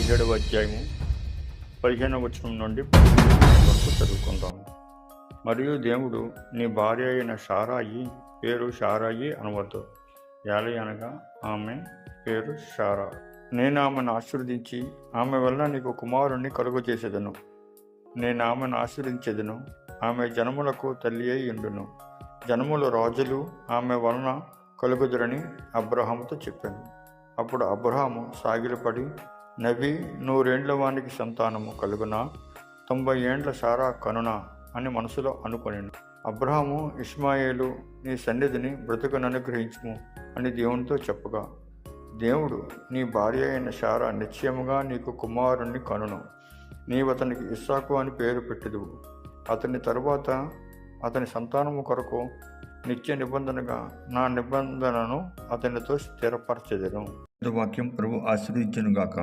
17వ అధ్యాయము 15వ వచనం నుండి 18వ వరకు చదువుకుందాం. మరియు దేవుడు, నీ భార్య అయిన శారాయి పేరు శారాయి అనవద్దు, యాలి అనగా ఆమె పేరు శారా. నేను ఆమెను ఆశీర్వదించి ఆమె వలన నీకు కుమారుణ్ణి కలుగజేసేదను. నేను ఆమెను ఆశీర్వదించెదను, ఆమె జనములకు తల్లి అయి ఉండును. జనముల రాజులు ఆమె వలన కలుగుదురని అబ్రహాముతో చెప్పాను. అప్పుడు అబ్రహాము సాగిలపడి, నవి 100 ఏండ్ల వానికి సంతానము కలుగునా, 90 ఏండ్ల శారా కనునా అని మనసులో అనుకొనెను. అబ్రహాము ఇష్మాయేలు, నీ సన్నిధిని బ్రతుకును అనుగ్రహించుము అని దేవునితో చెప్పగా, దేవుడు, నీ భార్య అయిన శారా నిశ్చయముగా నీకు కుమారుణ్ణి కనును. నీవు అతనికి ఇస్సాకు అని పేరు పెట్టెదవు. అతని తరువాత అతని సంతానము కొరకు నిత్య నిబంధనగా నా నిబంధనను అతనితో స్థిరపరచెదను. వాక్యం ప్రభు ఆశీర్వదించును గాక.